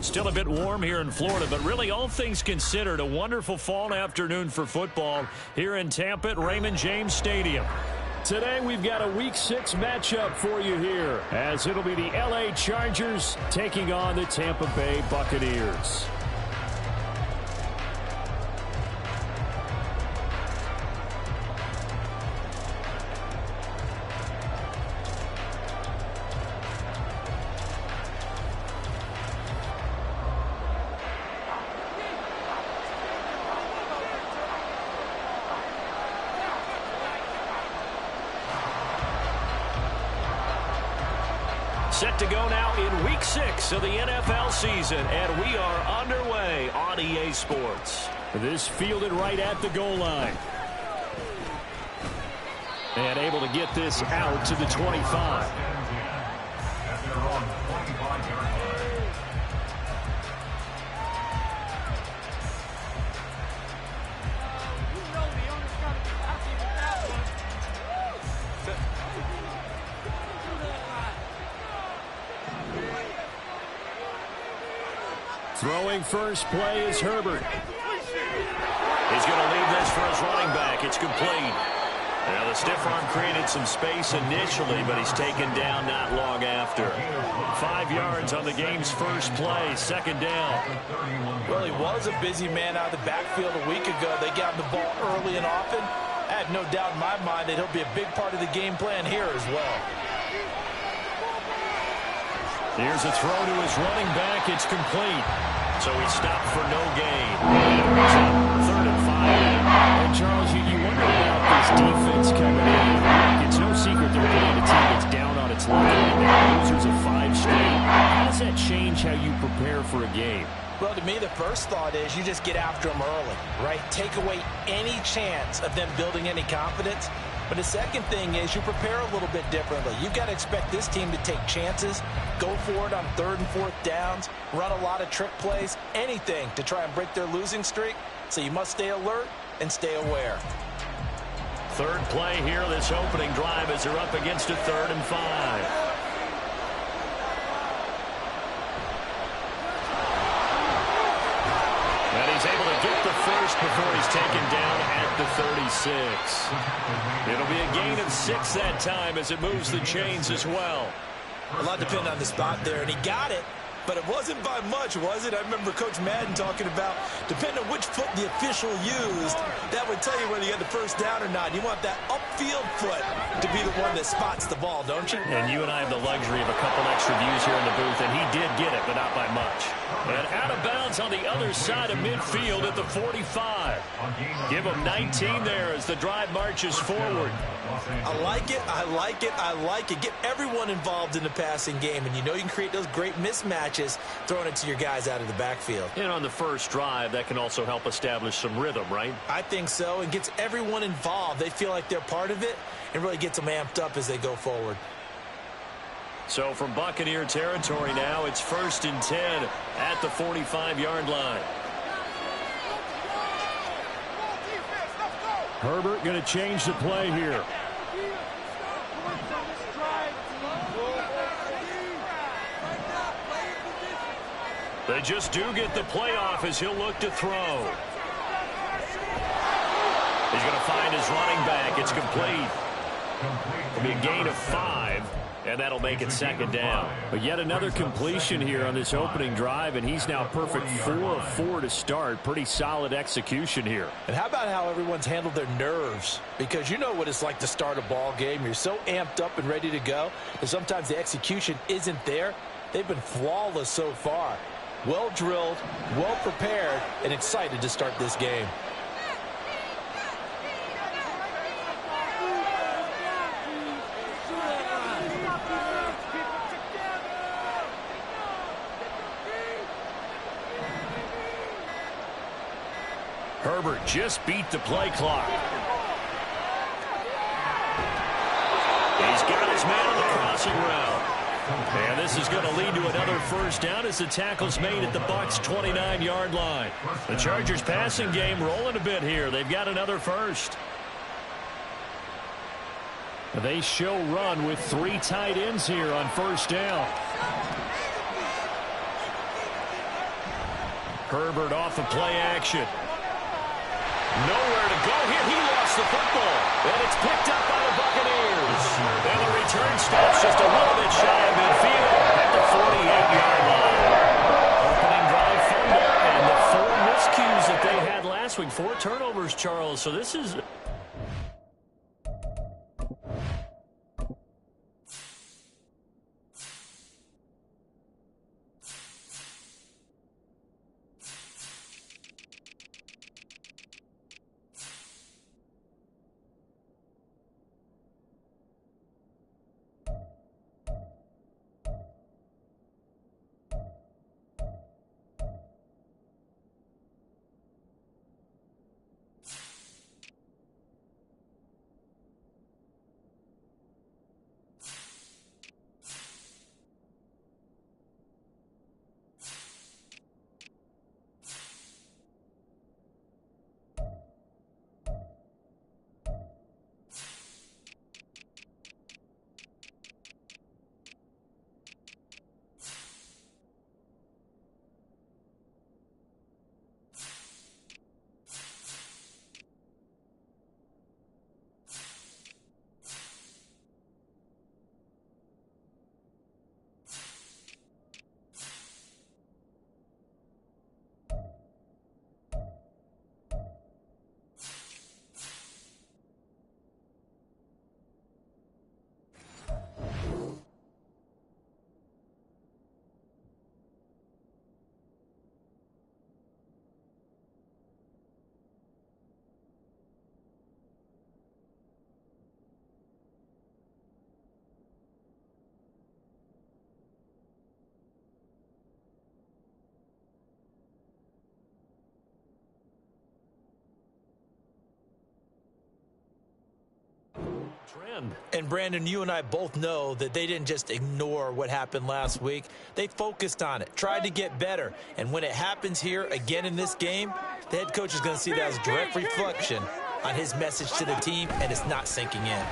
Still a bit warm here in Florida, but really all things considered, a wonderful fall afternoon for football here in Tampa at Raymond James Stadium. Today we've got a Week 6 matchup for you here, as it'll be the LA Chargers taking on the Tampa Bay Buccaneers. Set to go now in Week 6 of the NFL season, and we are underway on EA Sports. This fielded right at the goal line. And able to get this out to the 25. Throwing first play is Herbert. He's going to leave this for his running back. It's complete. Now the stiff arm created some space initially, but he's taken down not long after. 5 yards on the game's first play, second down. Well, he was a busy man out of the backfield a week ago. They got him the ball early and often. I have no doubt in my mind that he'll be a big part of the game plan here as well. Here's a throw to his running back. It's complete. So he stopped for no gain. Third and 5. And Charles, you wonder about this defense coming in. It's no secret they're playing a team that's down on its luck right now. Losers of 5 straight. How does that change how you prepare for a game? Well, to me, the first thought is you just get after them early, right? Take away any chance of them building any confidence. But the second thing is you prepare a little bit differently. You've got to expect this team to take chances, go for it on 3rd and 4th downs, run a lot of trick plays, anything to try and break their losing streak. So you must stay alert and stay aware. Third play here, this opening drive as they're up against a 3rd and 5. And he's able to get the first before he's taken down at the 36. It'll be a gain of 6 that time as it moves the chains as well. A lot depending on the spot there, and he got it. But it wasn't by much, was it? I remember Coach Madden talking about, depending on which foot the official used, that would tell you whether you had the first down or not. You want that upfield foot to be the one that spots the ball, don't you? And you and I have the luxury of a couple extra views here in the booth, and he did get it, but not by much. And out of bounds on the other side of midfield at the 45. Give him 19 there as the drive marches forward. I like it, I like it, I like it. Get everyone involved in the passing game, and you know you can create those great mismatches throwing it to your guys out of the backfield. And on the first drive, that can also help establish some rhythm, right? I think so, and gets everyone involved. They feel like they're part of it, and really gets them amped up as they go forward. So from Buccaneer territory now, it's 1st and 10 at the 45-yard line. Herbert going to change the play here. They just do get the play off as he'll look to throw. He's going to find his running back. It's complete. It'll be a gain of 5. And that'll make it 2nd down. But yet another completion here on this opening drive, and he's now perfect 4 of 4 to start. Pretty solid execution here. And how about how everyone's handled their nerves? Because you know what it's like to start a ball game. You're so amped up and ready to go, and sometimes the execution isn't there. They've been flawless so far. Well drilled, well prepared, and excited to start this game. Herbert just beat the play clock. He's got his man on the crossing route. And this is going to lead to another first down as the tackle's made at the Bucs' 29-yard line. The Chargers passing game rolling a bit here. They've got another first. They show run with 3 tight ends here on first down. Herbert off of play action. Nowhere to go here. He lost the football. And it's picked up by the Buccaneers. And the return stops just a little bit shy of midfield at the 48-yard line. Opening drive fumble and the 4 miscues that they had last week. 4 turnovers, Charles. So this is... trend. And, Brandon, you and I both know that they didn't just ignore what happened last week. They focused on it, tried to get better. And when it happens here again in this game, the head coach is going to see that as a direct reflection on his message to the team, and it's not sinking in.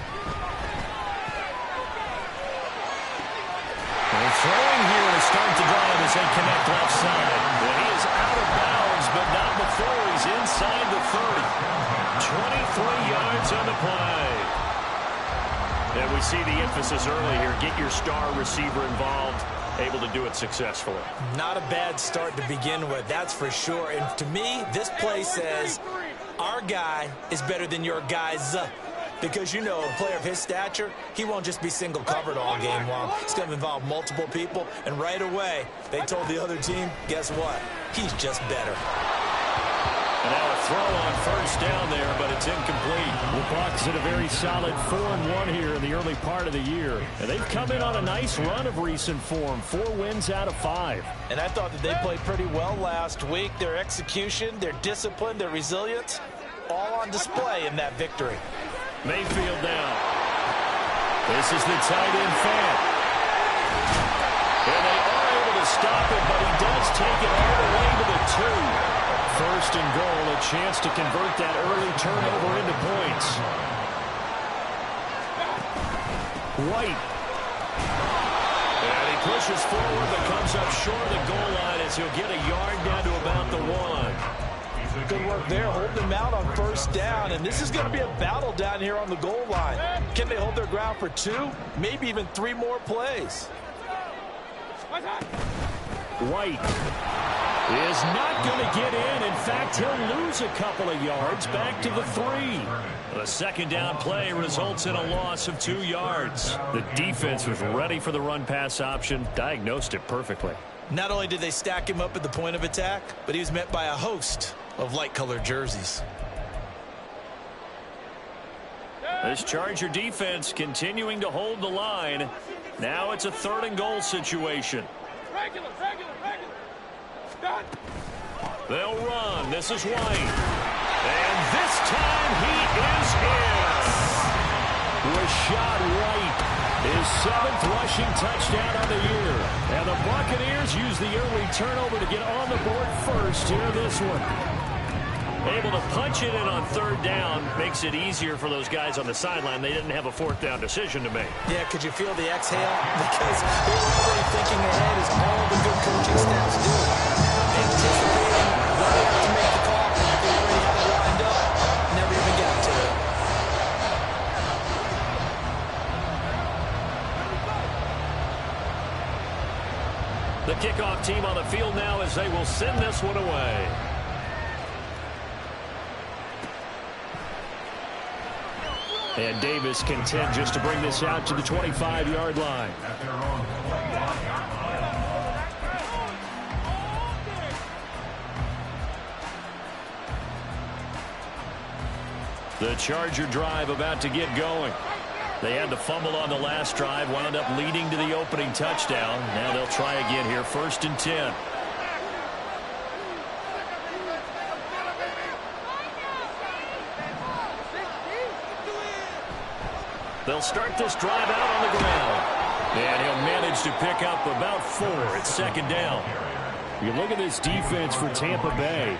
Well, throwing here to start the drive as they connect left side. Well, he is out of bounds, but not before he's inside the 30. 23 yards on the play. And we see the emphasis early here. Get your star receiver involved, able to do it successfully. Not a bad start to begin with, that's for sure. And to me, this play says our guy is better than your guys. Because, you know, a player of his stature, he won't just be single covered all game long. It's going to involve multiple people. And right away, they told the other team, guess what? He's just better. And now a throw on first down there, but it's incomplete. The Bucs in a very solid 4-1 here in the early part of the year. And they've come in on a nice run of recent form. 4 wins out of 5. And I thought that they played pretty well last week. Their execution, their discipline, their resilience, all on display in that victory. Mayfield down. This is the tight end Fant. And they are able to stop it, but he does take it all the way to the 2. First and goal, a chance to convert that early turnover into points. White. And he pushes forward, but comes up short of the goal line as he'll get a yard down to about the 1. Good work there, holding them out on first down, and this is going to be a battle down here on the goal line. Can they hold their ground for 2, maybe even 3 more plays? White is not going to get in. In fact, he'll lose a couple of yards back to the 3. The second down play results in a loss of 2 yards. The defense was ready for the run-pass option, diagnosed it perfectly. Not only did they stack him up at the point of attack, but he was met by a host of light-colored jerseys. This Charger defense continuing to hold the line. Now it's a 3rd and goal situation. Regular. They'll run. This is White. And this time he is in. Rashad White, his 7th rushing touchdown of the year. And the Buccaneers use the early turnover to get on the board first here this one. Able to punch it in on 3rd down makes it easier for those guys on the sideline. They didn't have a 4th down decision to make. Yeah, could you feel the exhale? Because they were already thinking ahead as all the good coaching staffs do. Anticipating The kickoff team on the field now as they will send this one away. And Davis content just to bring this out to the 25-yard line. The Charger drive about to get going. They had the fumble on the last drive, wound up leading to the opening touchdown. Now they'll try again here, 1st and 10. They'll start this drive out on the ground. And he'll manage to pick up about 4 at 2nd down. You look at this defense for Tampa Bay.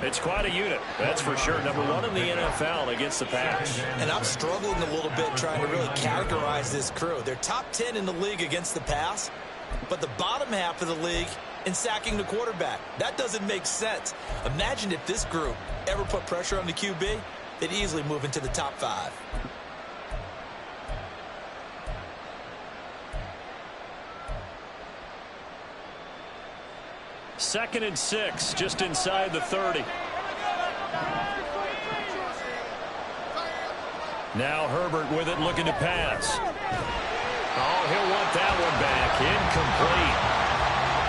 It's quite a unit, that's for sure. Number 1 in the NFL against the pass. And I'm struggling a little bit trying to really categorize this crew. They're top 10 in the league against the pass, but the bottom half of the league in sacking the quarterback. That doesn't make sense. Imagine if this group ever put pressure on the QB, they'd easily move into the top 5. Second and 6, just inside the 30. Now Herbert with it, looking to pass. Oh, he'll want that one back. Incomplete.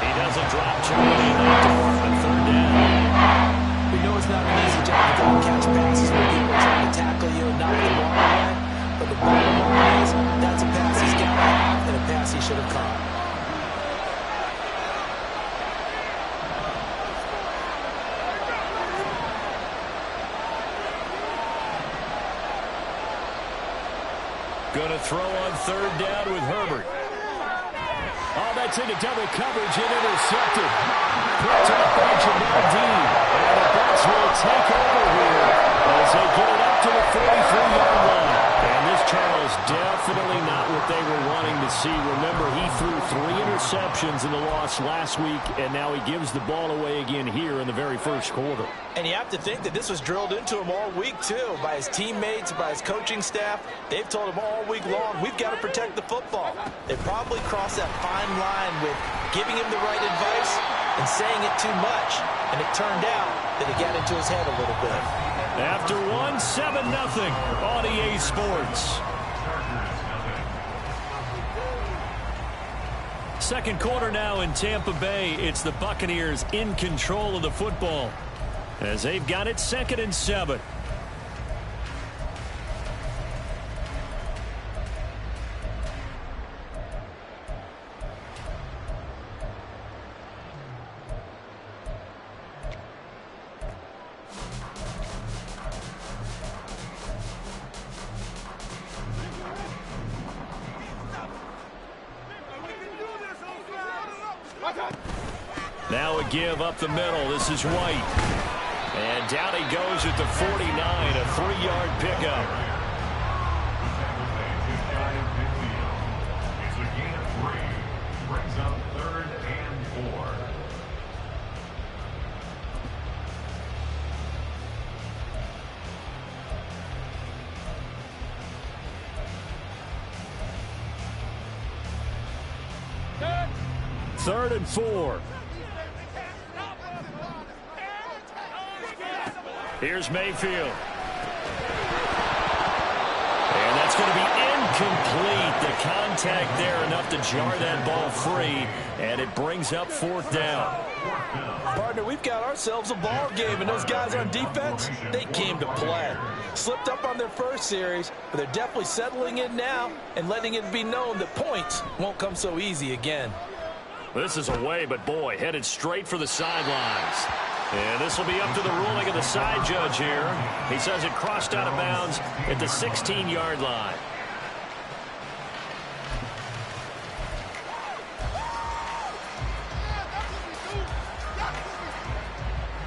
He doesn't drop Charlie in that department. 3rd down. We know it's not an easy job to go and catch passes when people are trying to tackle you and knock the ball away. But the bottom line is, that's a pass he's got to have and a pass he should have caught. Going to throw on 3rd down with Herbert. Oh, that's into double coverage and intercepted. Picked up by Jamel Dean. And the Bucs will take over here as they get it up to the 43-yard line. And this, Charles, definitely not what they were wanting to see. Remember, he threw 3 interceptions in the loss last week, and now he gives the ball away again here in the very first quarter. And you have to think that this was drilled into him all week, too, by his teammates, by his coaching staff. They've told him all week long, we've got to protect the football. They probably crossed that fine line with giving him the right advice and saying it too much. And it turned out that it got into his head a little bit. After 7-0 on EA Sports. Second quarter now in Tampa Bay. It's the Buccaneers in control of the football as they've got it 2nd and 7. Now a give up the middle. This is White. And down he goes at the 49, a 3-yard pickup. It's a gain of 3. Brings up 3rd and 4. Third and 4. Here's Mayfield. And that's going to be incomplete. The contact there enough to jar that ball free, and it brings up 4th down. Partner, we've got ourselves a ball game, and those guys on defense, they came to play. Slipped up on their first series, but they're definitely settling in now and letting it be known that points won't come so easy again. This is away, but boy, headed straight for the sidelines. And this will be up to the ruling of the side judge here. He says it crossed out of bounds at the 16-yard line.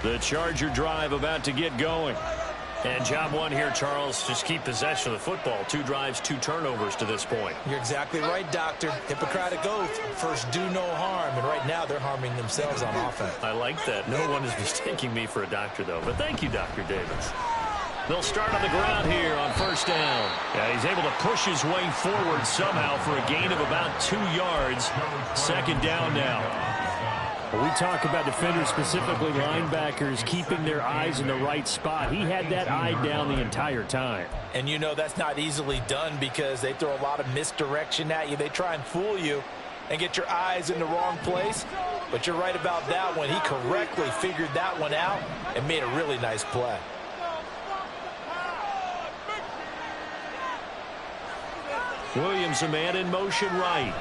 The Charger drive about to get going. And job 1 here, Charles, just keep possession of the football. 2 drives, 2 turnovers to this point. You're exactly right, Doctor. Hippocratic oath. First, do no harm. And right now, they're harming themselves on offense. I like that. No one is mistaking me for a doctor, though. But thank you, Dr. Davis. They'll start on the ground here on 1st down. Yeah, he's able to push his way forward somehow for a gain of about 2 yards. 2nd down now. When we talk about defenders, specifically linebackers, keeping their eyes in the right spot. He had that eye down the entire time. And you know that's not easily done because they throw a lot of misdirection at you. They try and fool you and get your eyes in the wrong place. But you're right about that one. He correctly figured that one out and made a really nice play. Williams, a man in motion right.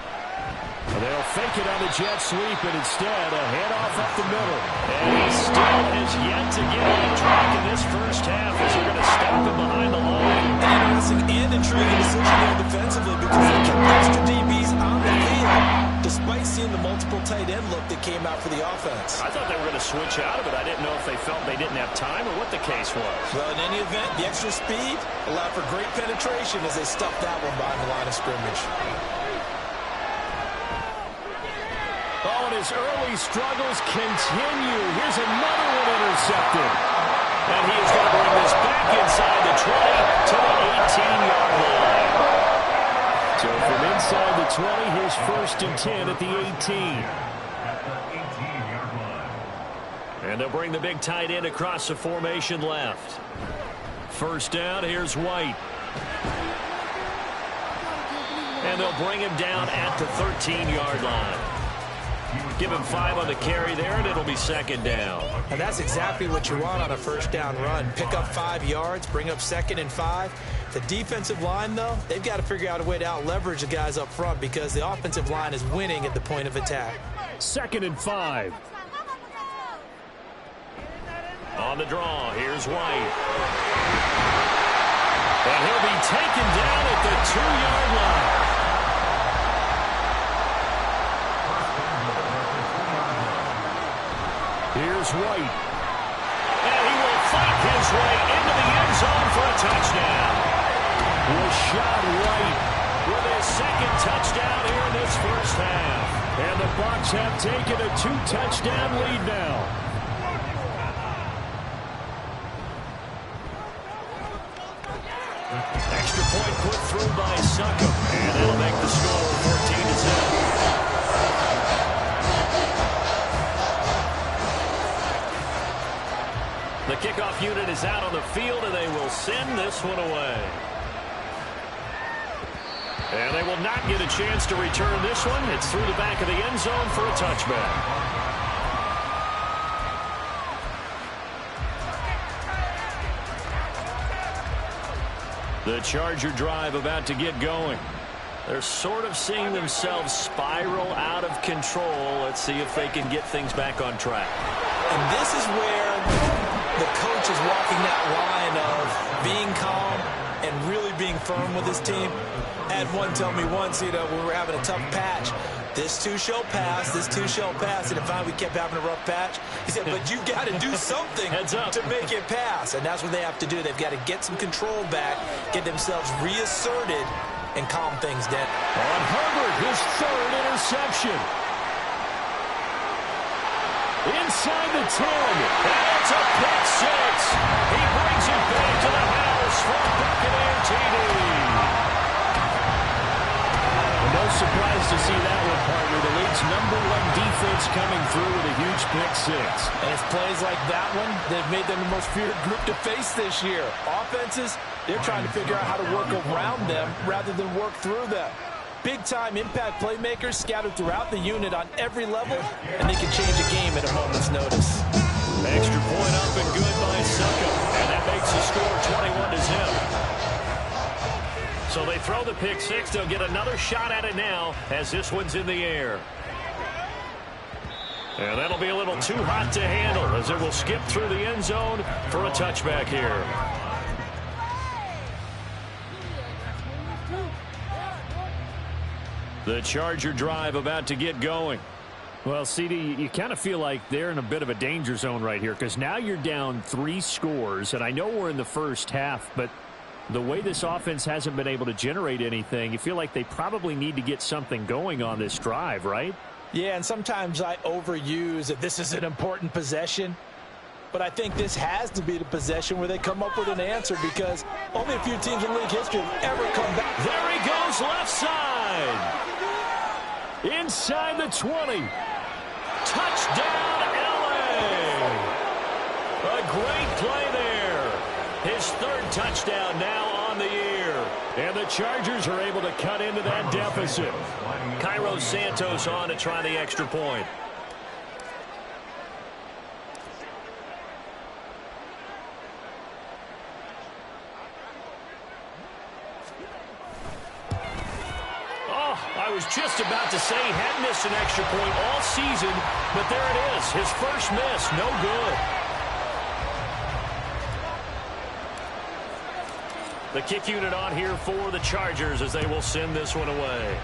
They'll fake it on the jet sweep, and instead a handoff up the middle. And he still has yet to get on track in this first half as they're going to stop him behind the line. Interesting and intriguing decision there defensively because they kept extra DBs on the field despite seeing the multiple tight end look that came out for the offense. I thought they were going to switch out of it. I didn't know if they felt they didn't have time or what the case was. Well, in any event, the extra speed allowed for great penetration as they stuffed that one behind the line of scrimmage. Oh, and his early struggles continue. Here's another one intercepted. And he is going to bring this back inside the 20 to the 18-yard line. So from inside the 20, here's 1st and 10 at the 18. And they'll bring the big tight end across the formation left. 1st down, here's White. And they'll bring him down at the 13-yard line. Give him 5 on the carry there, and it'll be 2nd down. And that's exactly what you want on a 1st down run. Pick up 5 yards, bring up 2nd and 5. The defensive line, though, they've got to figure out a way to out-leverage the guys up front because the offensive line is winning at the point of attack. 2nd and 5. On the draw, here's White. And he'll be taken down at the 2-yard line. Here's White. And he will fight his way into the end zone for a touchdown. Rashad White with his 2nd touchdown here in this first half. And the Bucs have taken a 2-touchdown lead now. Extra point put through by Succop. And that'll make the score 14-7. The kickoff unit is out on the field, and they will send this one away. And they will not get a chance to return this one. It's through the back of the end zone for a touchback. The Charger drive about to get going. They're sort of seeing themselves spiral out of control. Let's see if they can get things back on track. And this is where the coach is walking that line of being calm and really being firm with his team. I had one tell me once, when we were having a tough patch, this too shall pass, this too shall pass. And if we kept having a rough patch, he said, but you got to do something to make it pass. And that's what they have to do. They've got to get some control back, get themselves reasserted, and calm things down. On Herbert, his 3rd interception. Inside the 10. And it's a pick 6. He brings it back to the house for a Buccaneer TD. No surprise to see that one, partner. The league's #1 defense coming through with a huge pick 6. And it's plays like that one that have made them the most feared group to face this year. Offenses, they're trying to figure out how to work around them rather than work through them. Big-time impact playmakers scattered throughout the unit on every level, and they can change a game at a moment's notice. Extra point up and good by Succop, and that makes the score 21-0. So they throw the pick 6. They'll get another shot at it now as this one's in the air. And that'll be a little too hot to handle as it will skip through the end zone for a touchback here. The Charger drive about to get going. Well, CD, you kind of feel like they're in a bit of a danger zone right here because now you're down 3 scores, and I know we're in the first half, but the way this offense hasn't been able to generate anything, you feel like they probably need to get something going on this drive, right? Yeah, and sometimes I overuse that this is an important possession, but I think this has to be the possession where they come up with an answer because only a few teams in league history have ever come back. There he goes, left side. Inside the 20. Touchdown! Touchdown, LA! A great play there. His third touchdown now on the year. And the Chargers are able to cut into that deficit. Cairo Santos on to try the extra point. I was just about to say he hadn't missed an extra point all season, but there it is. His first miss, no good. The kick unit on here for the Chargers as they will send this one away.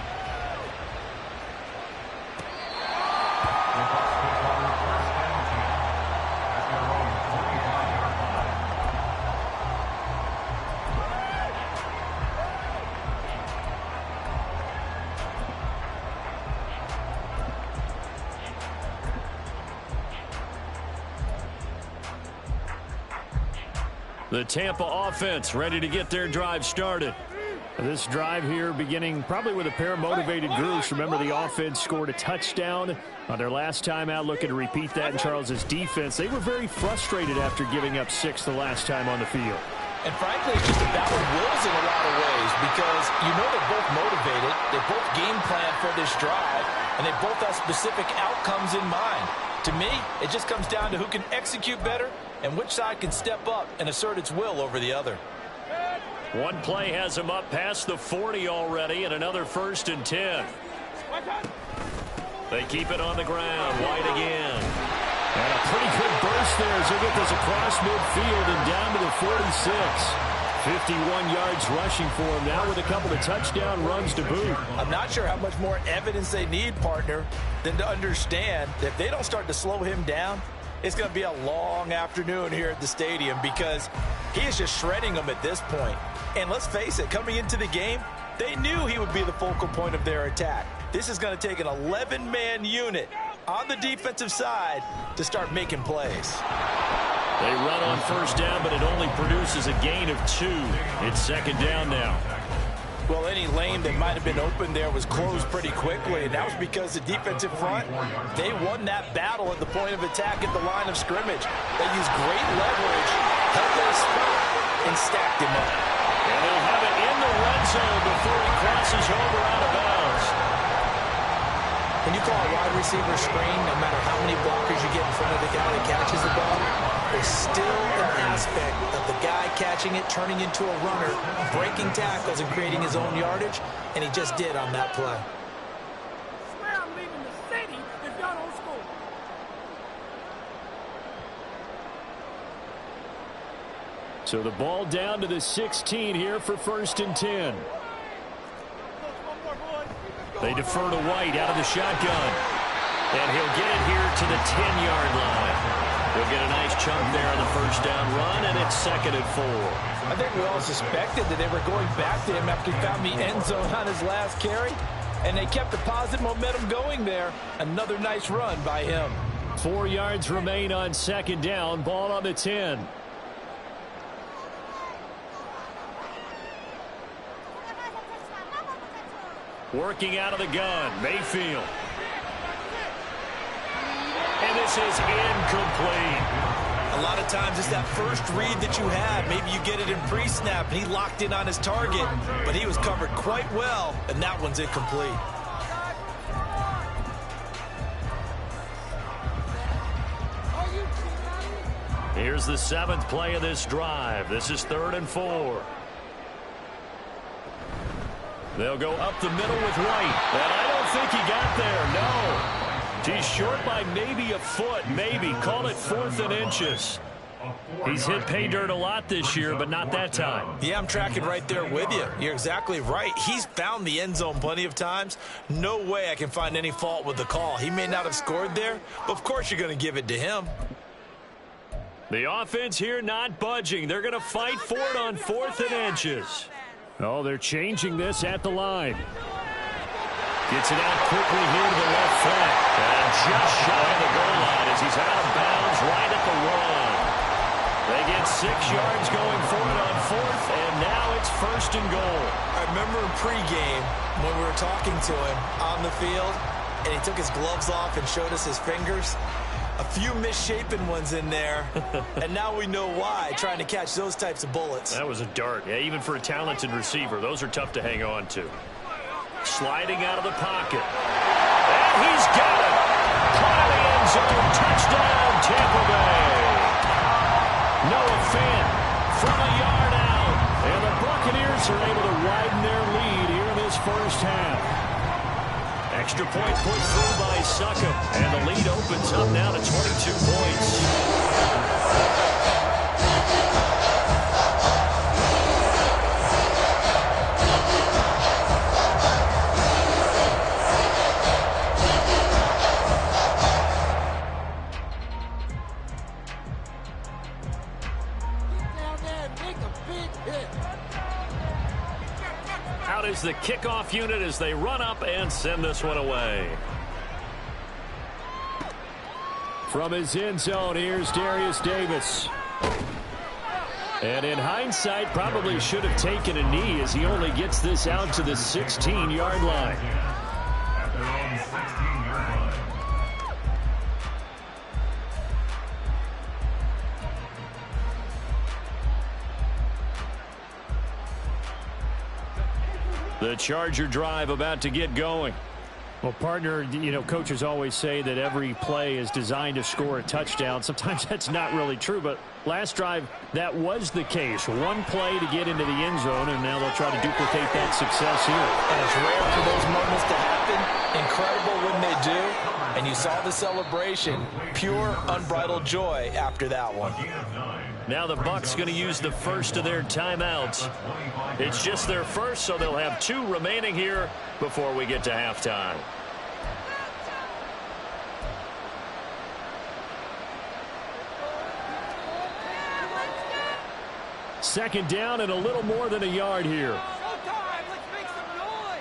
The Tampa offense ready to get their drive started. This drive here beginning probably with a pair of motivated groups. Remember, the offense scored a touchdown on their last time out, looking to repeat that in Charles's defense. They were very frustrated after giving up 6 the last time on the field. And frankly, it's just a battle of wills in a lot of ways because you know they're both motivated. They both game plan for this drive, and they both have specific outcomes in mind. To me, it just comes down to who can execute better and which side can step up and assert its will over the other. One play has him up past the 40 already, and another 1st and 10. They keep it on the ground. White again. And a pretty good burst there as they get this across midfield and down to the 46. 51 yards rushing for him now with a couple of touchdown runs to boot. I'm not sure how much more evidence they need, partner, than to understand that if they don't start to slow him down, it's going to be a long afternoon here at the stadium because he is just shredding them at this point. And let's face it, coming into the game, they knew he would be the focal point of their attack. This is going to take an 11-man unit on the defensive side to start making plays. They run on 1st down, but it only produces a gain of 2. It's 2nd down now. Well, any lane that might have been open there was closed pretty quickly, and that was because the defensive front, they won that battle at the point of attack at the line of scrimmage. They used great leverage, held their spot, and stacked him up. And they'll have it in the red zone before he crosses over out of bounds. When you call a wide receiver screen, no matter how many blockers you get in front of the guy that catches the ball, there's still an aspect of the guy catching it, turning into a runner, breaking tackles and creating his own yardage, and he just did on that play. I swear I'm leaving the city if y'all don't score. So the ball down to the 16 here for 1st and 10. They defer to White out of the shotgun. And he'll get it here to the 10-yard line. He'll get a nice chunk there on the 1st down run, and it's 2nd and 4. I think we all suspected that they were going back to him after he found the end zone on his last carry, and they kept the positive momentum going there. Another nice run by him. 4 yards remain on 2nd down. Ball on the 10. Working out of the gun, Mayfield. And this is incomplete. A lot of times it's that first read that you have. Maybe you get it in pre-snap, and he locked in on his target, but he was covered quite well, and that one's incomplete. Here's the 7th play of this drive. This is 3rd and 4. They'll go up the middle with White. And I don't think he got there, no. He's short by maybe a foot, maybe. Call it 4th and inches. He's hit pay dirt a lot this year, but not that time. Yeah, I'm tracking right there with you. You're exactly right. He's found the end zone plenty of times. No way I can find any fault with the call. He may not have scored there, but of course you're going to give it to him. The offense here not budging. They're going to fight for it on 4th and inches. Oh, they're changing this at the line. Gets it out quickly here to the left flank. And just shy of the goal line as he's out of bounds right at the 1. They get 6 yards going for it on 4th, and now it's 1st and goal. I remember in pregame when we were talking to him on the field, and he took his gloves off and showed us his fingers. A few misshapen ones in there, and now we know why, trying to catch those types of bullets. That was a dart. Yeah, even for a talented receiver, those are tough to hang on to. Sliding out of the pocket. And he's got it. Caught in the end zone. Touchdown, Tampa Bay. Noah Fant from a yard out. And the Buccaneers are able to widen their lead here in this first half. Extra point put through by Succop. And the lead opens up now to 22 points. Out is the kickoff unit as they run up and send this one away. From his end zone, here's Darius Davis. And in hindsight, probably should have taken a knee as he only gets this out to the 16-yard line. At their own 16-yard line. The Charger drive about to get going. Well, partner, you know, coaches always say that every play is designed to score a touchdown. Sometimes that's not really true, but last drive, that was the case. One play to get into the end zone, and now they'll try to duplicate that success here. And it's rare for those moments to happen. Incredible when they do. And you saw the celebration. Pure, unbridled joy after that one. Now the Bucs going to use the first of their timeouts. It's just their first, so they'll have 2 remaining here before we get to halftime. Second down and a little more than a yard here. Showtime! Let's make some noise!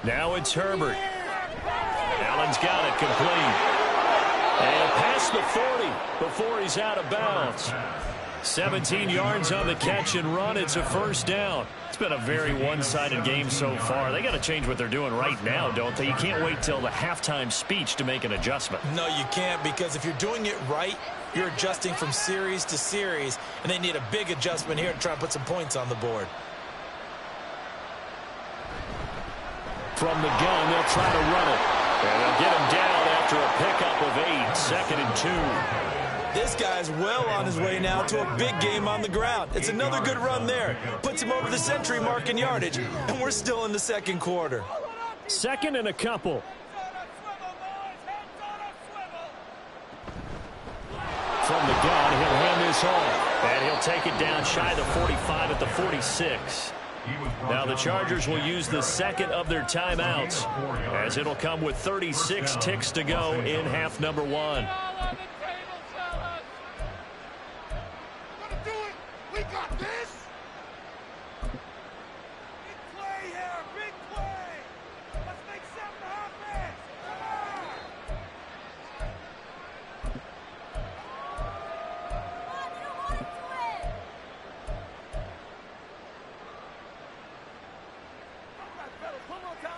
Now it's Herbert. Allen's got it complete. And past the 40 before he's out of bounds. 17 yards on the catch and run. It's a first down. It's been a very one-sided game so far. They got to change what they're doing right now, don't they? You can't wait till the halftime speech to make an adjustment. No, you can't, because if you're doing it right, you're adjusting from series to series, and they need a big adjustment here to try and put some points on the board. From the gun, they'll try to run it. And they'll get him down after a pickup of 8, 2nd and 2. This guy's well on his way now to a big game on the ground. It's another good run there. Puts him over the century mark in yardage, and we're still in the second quarter. 2nd and a couple. From the gun, he'll hand this off. And he'll take it down shy of the 45 at the 46. Now the Chargers will use the second of their timeouts, as it'll come with 36 ticks to go in half number 1. We got this! Big play here! Big play! Let's make something happen! Come on! One more time!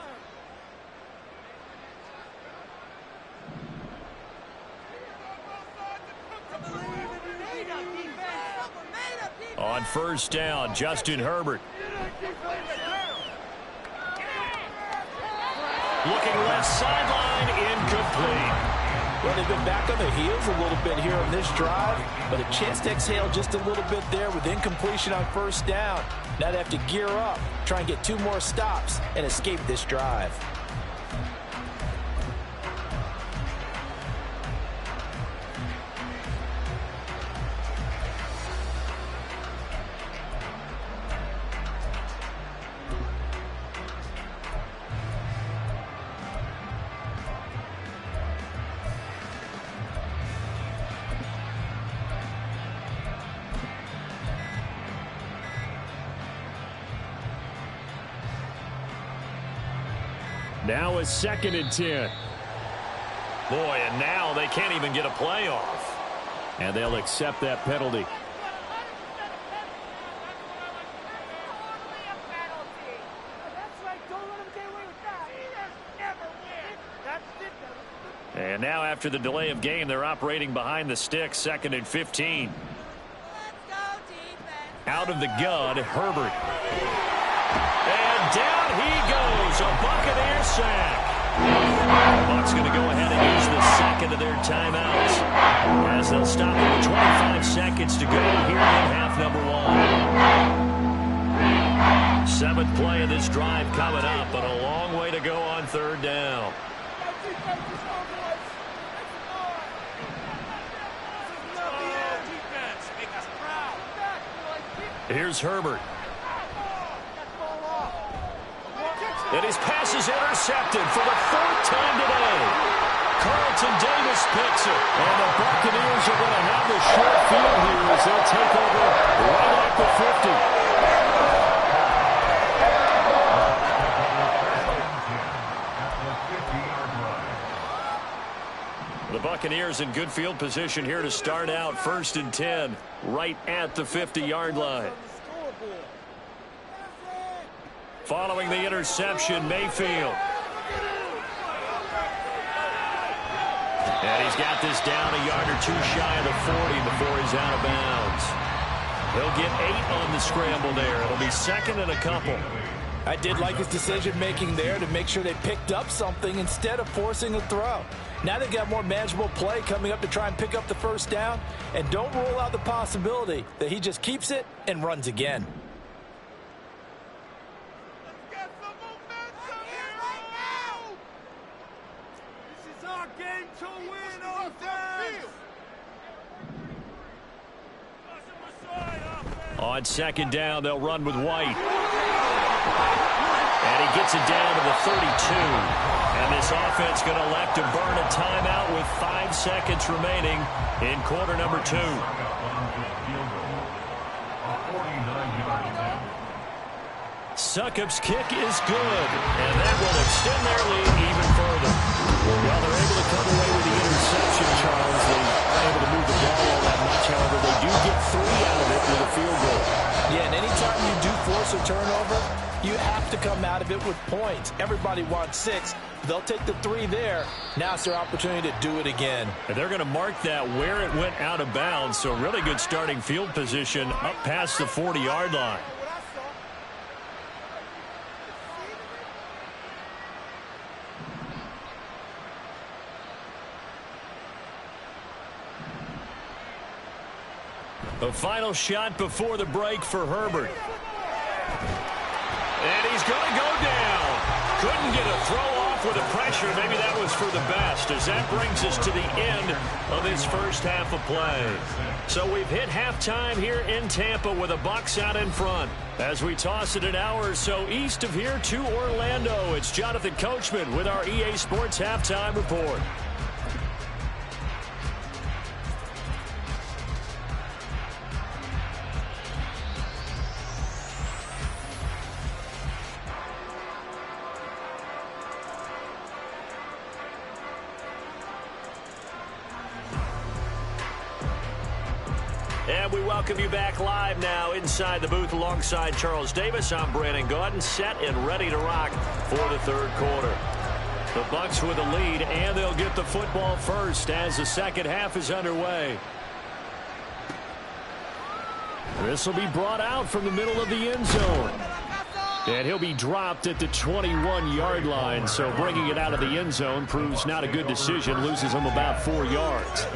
On first down, Justin Herbert. Looking left sideline, incomplete. Well, they've been back on their heels a little bit here on this drive, but a chance to exhale just a little bit there with incompletion on first down. Now they have to gear up, try and get 2 more stops, and escape this drive. Now a 2nd and 10. Boy, and now they can't even get a play off. And they'll accept that penalty. And now after the delay of game, they're operating behind the sticks, 2nd and 15. Out of the gun, Herbert. And down he goes, a Buccaneer sack. The Bucs going to go ahead and use the second of their timeouts as they'll stop it with 25 seconds to go here in half number 1. 7th play of this drive coming up, but a long way to go on 3rd down. Here's Herbert. And his pass is intercepted for the 4th time today. Carlton Davis picks it. And the Buccaneers are going to have the short field here as they'll take over right at the 50. The Buccaneers in good field position here to start out 1st and 10 right at the 50-yard line. Following the interception, Mayfield. And he's got this down a yard or two shy of the 40 before he's out of bounds. He'll get 8 on the scramble there. It'll be 2nd and a couple. I did like his decision-making there to make sure they picked up something instead of forcing a throw. Now they've got more manageable play coming up to try and pick up the 1st down. And don't rule out the possibility that he just keeps it and runs again. On 2nd down, they'll run with White. And he gets it down to the 32. And this offense going to elect to burn a timeout with 5 seconds remaining in quarter number 2. Succop's kick is good, and that will extend their lead even further. Well, they're able to come away with the interception, Charles. They're not able to move the ball all that much. However, they do get 3 out of it with a field goal. Yeah, and anytime you do force a turnover, you have to come out of it with points. Everybody wants 6. They'll take the 3 there. Now it's their opportunity to do it again. And they're going to mark that where it went out of bounds. So really good starting field position up past the 40-yard line. The final shot before the break for Herbert. And he's going to go down. Couldn't get a throw off with the pressure. Maybe that was for the best, as that brings us to the end of this first half of play. So we've hit halftime here in Tampa with the Bucs out in front. As we toss it an hour or so east of here to Orlando, it's Jonathan Coachman with our EA Sports Halftime Report. And we welcome you back live now inside the booth alongside Charles Davis. I'm Brandon Gaudin, set and ready to rock for the 3rd quarter. The Bucs with a lead, and they'll get the football first as the second half is underway. This will be brought out from the middle of the end zone. And he'll be dropped at the 21-yard line, so bringing it out of the end zone proves not a good decision, loses him about 4 yards.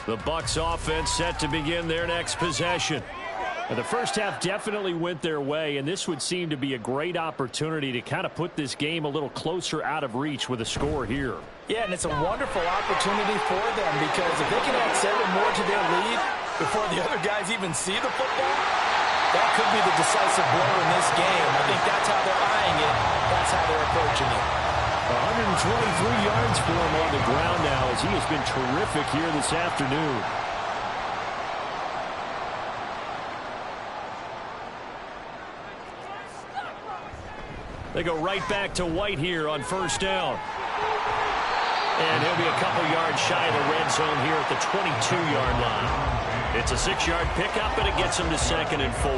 The Bucs offense set to begin their next possession. And the first half definitely went their way, and this would seem to be a great opportunity to kind of put this game a little closer out of reach with a score here. Yeah, and it's a wonderful opportunity for them, because if they can add 7 more to their lead before the other guys even see the football, that could be the decisive blow in this game. I think that's how they're eyeing it. That's how they're approaching it. 123 yards for him on the ground now, as he has been terrific here this afternoon. They go right back to White here on 1st down. And he'll be a couple yards shy of the red zone here at the 22-yard line. It's a 6-yard pickup, and it gets him to 2nd and 4.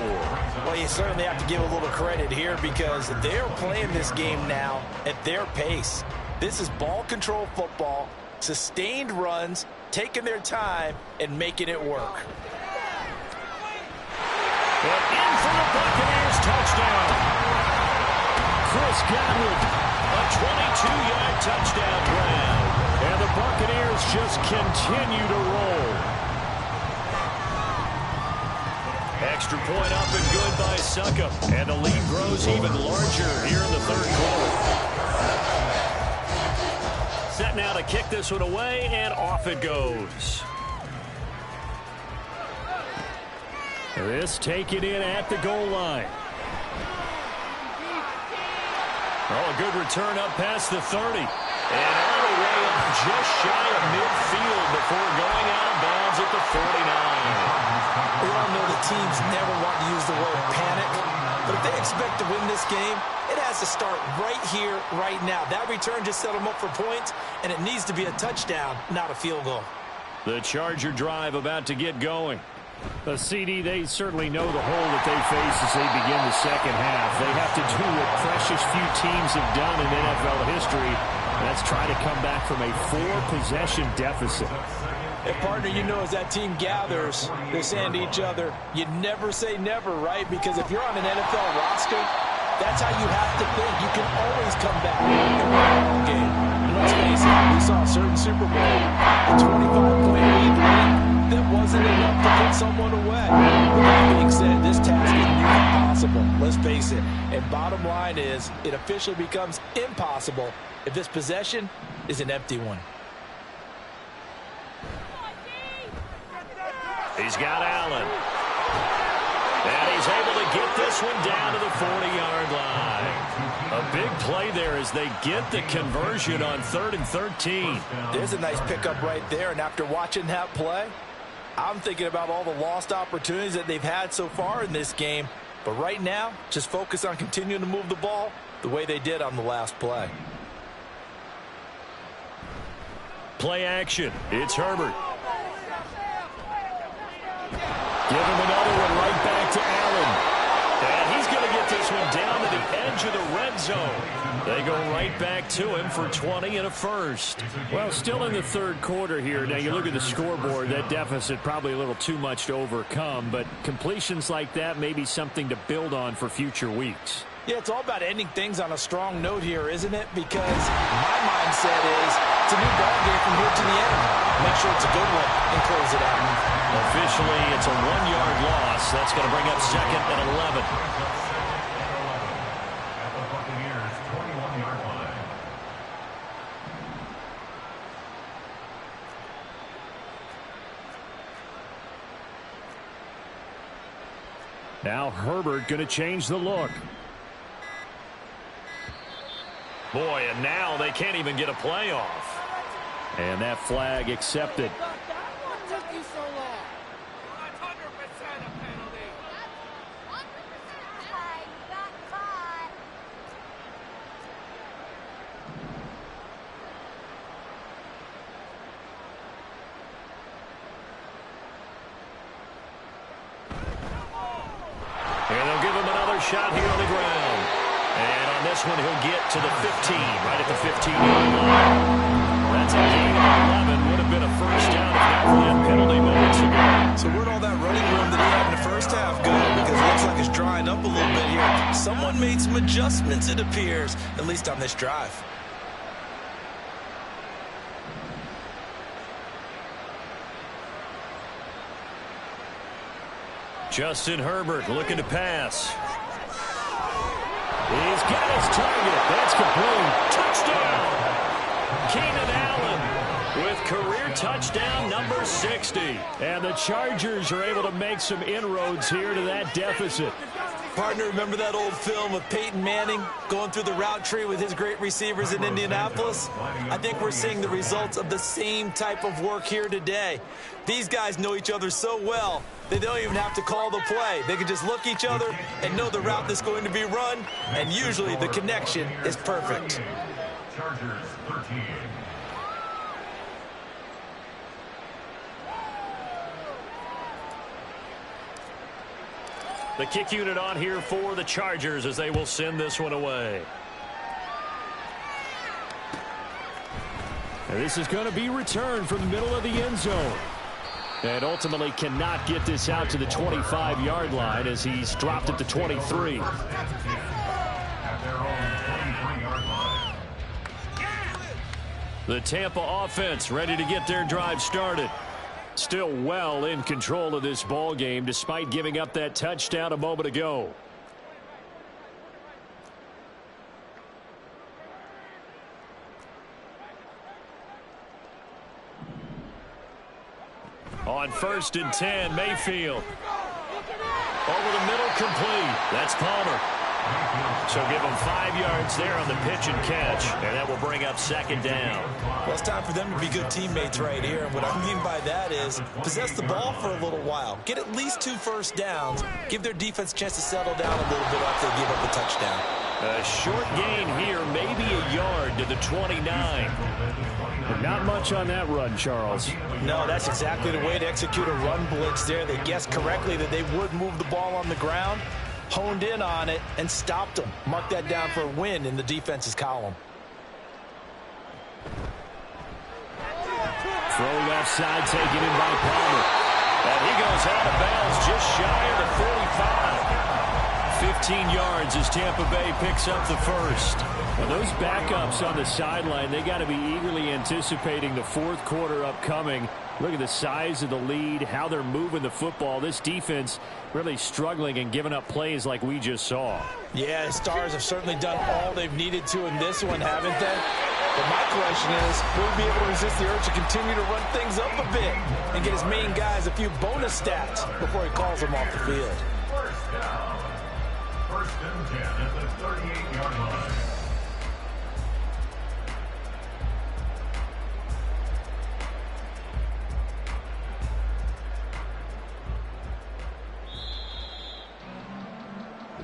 Well, you certainly have to give a little credit here because they're playing this game now at their pace. This is ball control football, sustained runs, taking their time, and making it work. But in for the Buccaneers touchdown. Chris Godwin, a 22-yard touchdown grab. And the Buccaneers just continue to roll. Extra point up and good by Succop. And the lead grows even larger here in the 3rd quarter. Set now to kick this one away, and off it goes. This taken in at the goal line. Oh, a good return up past the 30. And all the way up just shy of midfield before going out of bounds at the 49. We all know the teams never want to use the word panic, but if they expect to win this game, it has to start right here, right now. That return just set them up for points, and it needs to be a touchdown, not a field goal. The Charger drive about to get going. The CD, they certainly know the hole that they face as they begin the 2nd half. They have to do what precious few teams have done in NFL history. That's try to come back from a 4-possession deficit. And partner, you know, as that team gathers, they're saying to each other, you never say never, right? Because if you're on an NFL roster, that's how you have to think. You can always come back and win a ball game. And let's face it, we saw a certain Super Bowl, a 25-point lead that wasn't enough to put someone away. With that being said, this task is nearly impossible. Let's face it. And bottom line is, it officially becomes impossible if this possession is an empty one. He's got Allen. And he's able to get this one down to the 40-yard line. A big play there as they get the conversion on 3rd and 13. There's a nice pickup right there, and after watching that play, I'm thinking about all the lost opportunities that they've had so far in this game. But right now, just focus on continuing to move the ball the way they did on the last play. Play action. It's Herbert. Give him another one right back to Allen. And he's going to get this one down to the edge of the red zone. They go right back to him for 20 and a first. Well, still in the 3rd quarter here. Now, you look at the scoreboard, that deficit probably a little too much to overcome, but completions like that may be something to build on for future weeks. Yeah, it's all about ending things on a strong note here, isn't it? Because my mindset is it's a new ball game from here to the end. Make sure it's a good one and close it out. Officially, it's a 1-yard loss. That's going to bring up 2nd and 11. At the Buccaneers' 21-yard line. Now Herbert going to change the look. Boy, and now they can't even get a play off. And that flag accepted. What took you so long? 100% a penalty. And they'll give him another shot here on the ground. And on this one, he'll get to the 15, right at the 15-yard line. That's a gain of 11. Would have been a first down if not for that penalty moments ago. So where'd all that running room that he had in the first half go? Because it looks like it's drying up a little bit here. Someone made some adjustments, it appears, at least on this drive. Justin Herbert looking to pass. He's got his target. That's complete. Touchdown! Keenan Allen with career touchdown number 60. And the Chargers are able to make some inroads here to that deficit. Partner, remember that old film of Peyton Manning going through the route tree with his great receivers in Indianapolis? I think we're seeing the results of the same type of work here today. These guys know each other so well, they don't even have to call the play. They can just look each other and know the route that's going to be run, and usually the connection is perfect. Chargers 13. The kick unit on here for the Chargers as they will send this one away. And this is going to be returned from the middle of the end zone. And ultimately cannot get this out to the 25-yard line as he's dropped it to 23. The Tampa offense ready to get their drive started. Still well in control of this ball game despite giving up that touchdown a moment ago. On 1st and 10, Mayfield. Over the middle, complete. That's Palmer. So give him 5 yards there on the pitch and catch, and that will bring up 2nd down. Well, it's time for them to be good teammates right here, and what I mean by that is possess the ball for a little while. Get at least 2 first downs. Give their defense a chance to settle down a little bit after they give up the touchdown. A short gain here, maybe a yard to the 29. Not much on that run, Charles. No, that's exactly the way to execute a run blitz there. They guessed correctly that they would move the ball on the ground, honed in on it, and stopped them. Mark that down for a win in the defense's column. Throw left side taken in by Palmer. And he goes out of bounds just shy of the 45. 15 yards as Tampa Bay picks up the first. Well, those backups on the sideline, they got to be eagerly anticipating the 4th quarter upcoming. Look at the size of the lead, how they're moving the football. This defense really struggling and giving up plays like we just saw. Yeah, the Stars have certainly done all they've needed to in this one, haven't they? But my question is, will he be able to resist the urge to continue to run things up a bit and get his main guys a few bonus stats before he calls them off the field? First down. 1st and 10 at the 38-yard line.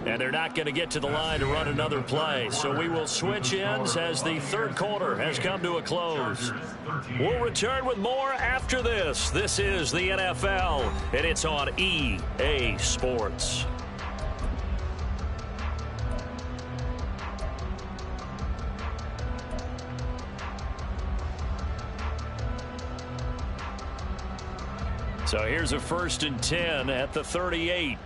And they're not going to get to the line to run another play. So we will switch ends as the 3rd quarter has come to a close. We'll return with more after this. This is the NFL, and it's on EA Sports. So here's a 1st and 10 at the 38.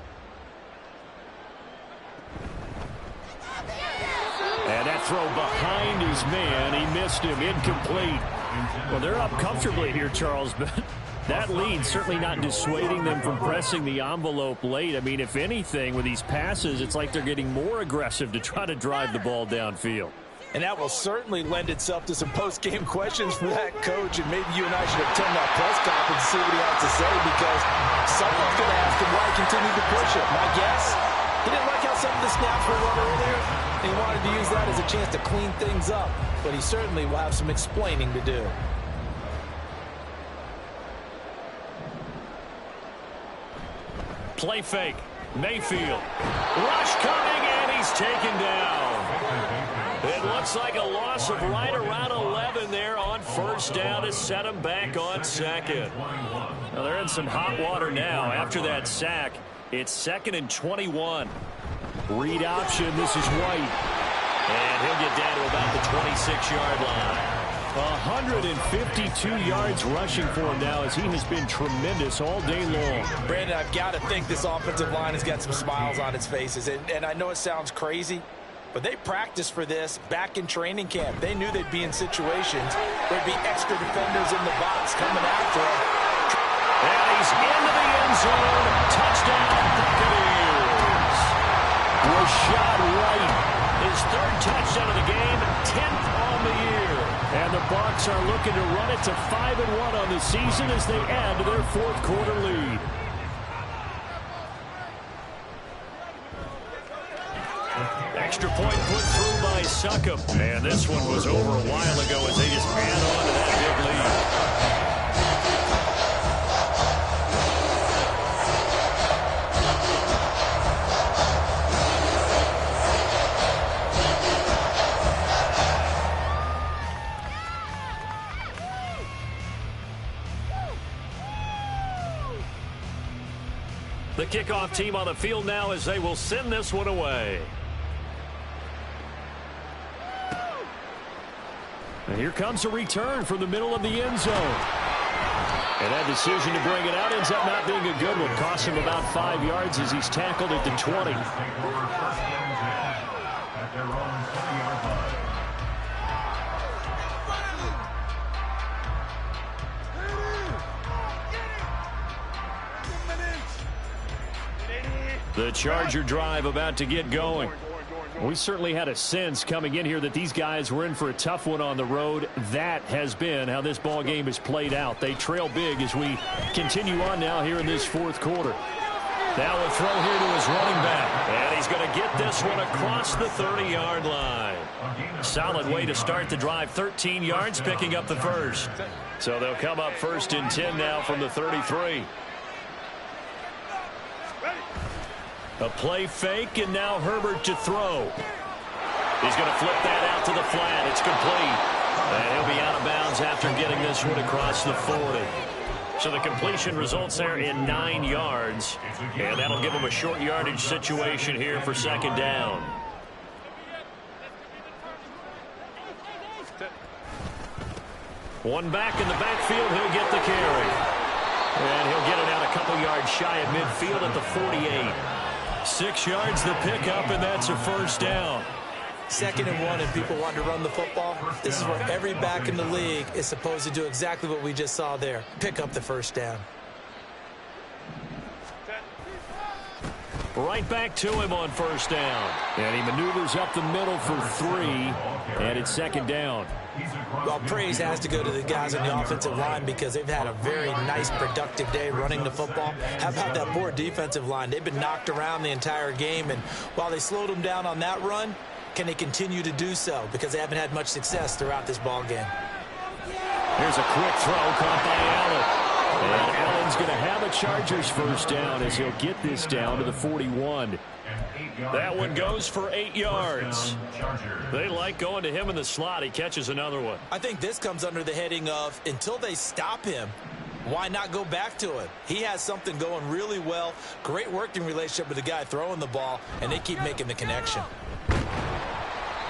And that throw behind his man, he missed him, incomplete. Well, they're up comfortably here, Charles, but that lead certainly not dissuading them from pressing the envelope late. I mean, if anything, with these passes, it's like they're getting more aggressive to try to drive the ball downfield. And that will certainly lend itself to some post-game questions for that coach, and maybe you and I should attend that press conference and see what he has to say, because someone's going to ask him why he continued to push it. My guess, he didn't like how some of the snaps were run earlier, and he wanted to use that as a chance to clean things up, but he certainly will have some explaining to do. Play fake. Mayfield. Rush coming, and he's taken down. It looks like a loss of right around 11 there on 1st down to set him back on 2nd. Well, they're in some hot water now after that sack. It's 2nd and 21. Read option, this is White. And he'll get down to about the 26-yard line. 152 yards rushing for him now as he has been tremendous all day long. Brandon, I've got to think this offensive line has got some smiles on its faces. And I know it sounds crazy, but they practiced for this back in training camp. They knew they'd be in situations where there'd be extra defenders in the box coming after him. And he's into the end zone. Touchdown, Buccaneers. Rashad White. His 3rd touchdown of the game, 10th on the year. And the Bucs are looking to run it to 5-1 on the season as they add to their 4th quarter lead. Extra point put through by Succop. And this one was over a while ago as they just add on to that big lead. The kickoff team on the field now as they will send this one away. And here comes a return from the middle of the end zone. And that decision to bring it out ends up not being a good one. Costs him about 5 yards as he's tackled at the 20. At their own 20-yard line. The Charger drive about to get going. We certainly had a sense coming in here that these guys were in for a tough one on the road. That has been how this ball game has played out. They trail big as we continue on now here in this fourth quarter. Now a throw here to his running back. And he's going to get this one across the 30-yard line. Solid way to start the drive. 13 yards, picking up the first. So they'll come up 1st and 10 now from the 33. A play fake, and now Herbert to throw. He's going to flip that out to the flat. It's complete. And he'll be out of bounds after getting this one across the 40. So the completion results there in 9 yards. And that'll give him a short yardage situation here for 2nd down. One back in the backfield. He'll get the carry. And he'll get it out a couple yards shy of midfield at the 48. 6 yards the pickup, and that's a 1st down. 2nd and 1, and people want to run the football. This is where every back in the league is supposed to do exactly what we just saw there. Pick up the 1st down. Right back to him on 1st down. And he maneuvers up the middle for 3, and it's 2nd down. Well, praise has to go to the guys on the offensive line because they've had a very nice, productive day running the football. How about that poor defensive line? They've been knocked around the entire game, and while they slowed them down on that run, can they continue to do so? Because they haven't had much success throughout this ball game. Here's a quick throw caught by Allen. And Allen's going to have a Chargers 1st down as he'll get this down to the 41. That one goes for 8 yards. They like going to him in the slot. He catches another one. I think this comes under the heading of until they stop him, why not go back to him? He has something going really well. Great working relationship with the guy throwing the ball, and they keep making the connection.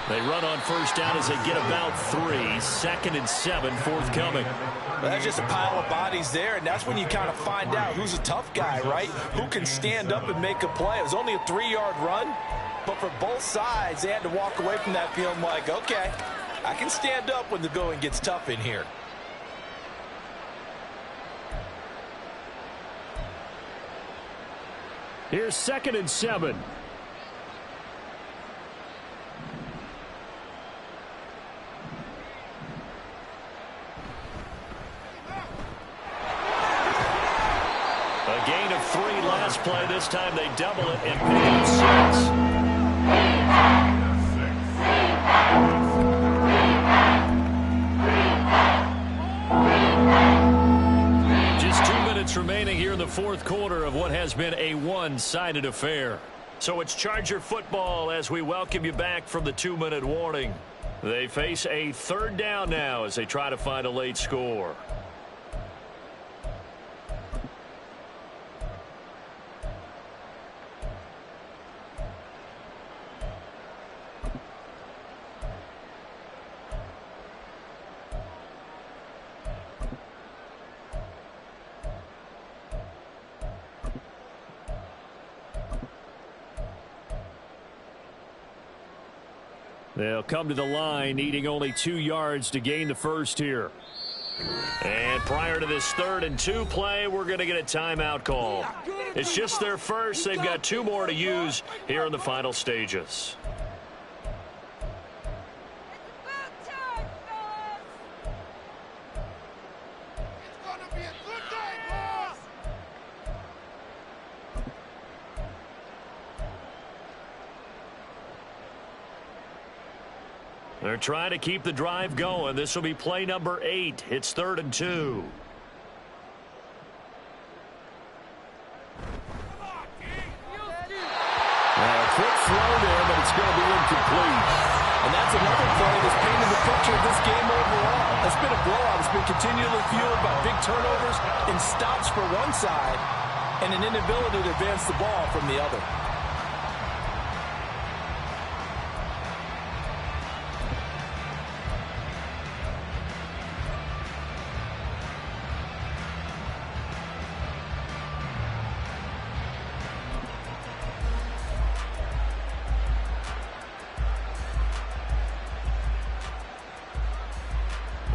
They run on 1st down as they get about 3. 2nd and 7 forthcoming. Well, that's just a pile of bodies there, and that's when you kind of find out who's a tough guy, right? Who can stand up and make a play. It was only a 3-yard run, but for both sides, they had to walk away from that feeling like, okay, I can stand up when the going gets tough in here. Here's 2nd and 7. A gain of 3 last play. This time they double it and pick up 6. Just 2 minutes remaining here in the fourth quarter of what has been a one-sided affair. So it's Charger football as we welcome you back from the 2-minute warning. They face a 3rd down now as they try to find a late score. They'll come to the line, needing only 2 yards to gain the first here. And prior to this 3rd and 2 play, we're going to get a timeout call. It's just their first. They've got 2 more to use here in the final stages. They're trying to keep the drive going. This will be play number 8. It's 3rd and 2. Now, a quick throw there, but it's going to be incomplete. And that's another play that's painted the picture of this game overall. It's been a blowout. It's been continually fueled by big turnovers and stops for one side. and an inability to advance the ball from the other.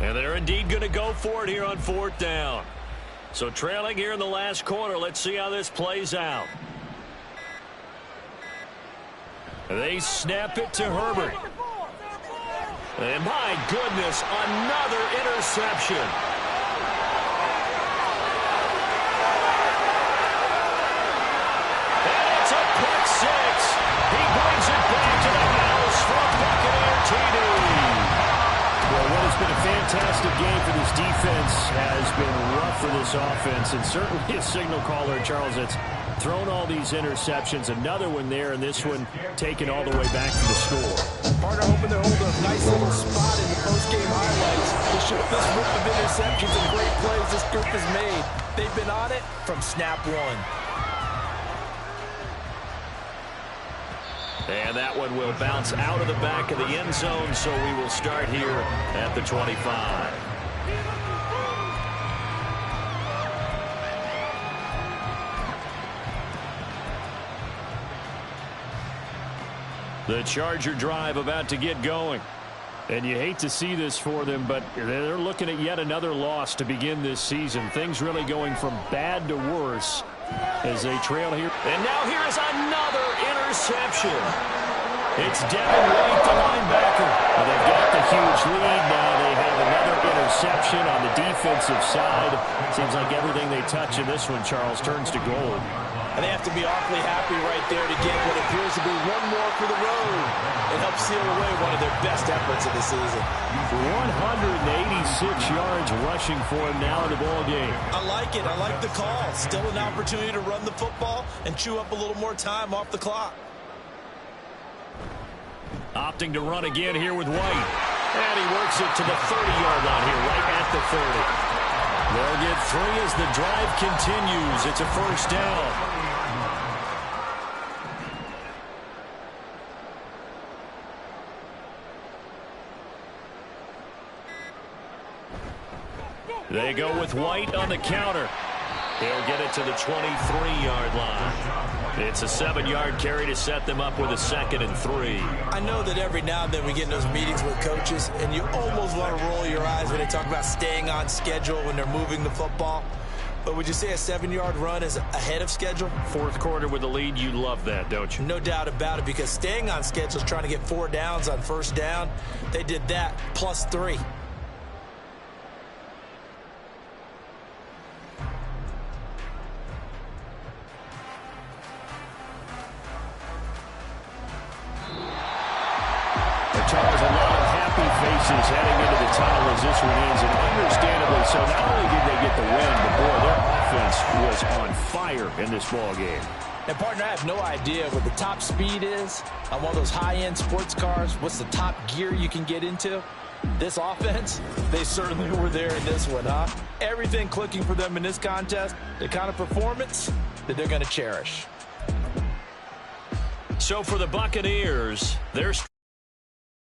And they're indeed going to go for it here on 4th down. So trailing here in the last quarter. Let's see how this plays out. They snap it to Herbert. And my goodness, another interception. And it's a pick six. He brings it back to the house for a Buccaneer TD. Well, what has been a fantastic game for this defense has been rough for this offense, and certainly a signal caller, Charles, that's thrown all these interceptions. Another one there, and this one taken all the way back to the score. Partner hoping to hold a nice little spot in the post-game highlights to show this group of interceptions and great plays this group has made. They've been on it from snap one. And that one will bounce out of the back of the end zone, so we will start here at the 25. The Charger drive about to get going. And you hate to see this for them, but they're looking at yet another loss to begin this season. Things really going from bad to worse as they trail here. And now here is another interception. It's Devin White, the linebacker. Well, they've got the huge lead now. They have another interception on the defensive side. Seems like everything they touch in this one, Charles, turns to gold. And they have to be awfully happy right there to get what appears to be one more for the road. It helps seal away one of their best efforts of the season. 186 yards rushing for him now in the ball game. I like it. I like the call. Still an opportunity to run the football and chew up a little more time off the clock. Opting to run again here with White. And he works it to the 30-yard line here, right at the 30. They'll get 3 as the drive continues. It's a first down. They go with White on the counter. He'll get it to the 23-yard line. It's a 7-yard carry to set them up with a 2nd and 3. I know that every now and then we get in those meetings with coaches, and you almost want to roll your eyes when they talk about staying on schedule when they're moving the football. But would you say a 7-yard run is ahead of schedule? 4th quarter with the lead, you love that, don't you? No doubt about it, because staying on schedule is trying to get 4 downs on first down. They did that, plus 3. Charles, a lot of happy faces heading into the tunnel as this one ends, and understandably so. Not only did they get the win, but boy, their offense was on fire in this ball game. And partner, I have no idea what the top speed is on one of those high-end sports cars. What's the top gear you can get into? This offense, they certainly were there in this one, huh? Everything clicking for them in this contest, the kind of performance that they're going to cherish. So for the Buccaneers, they're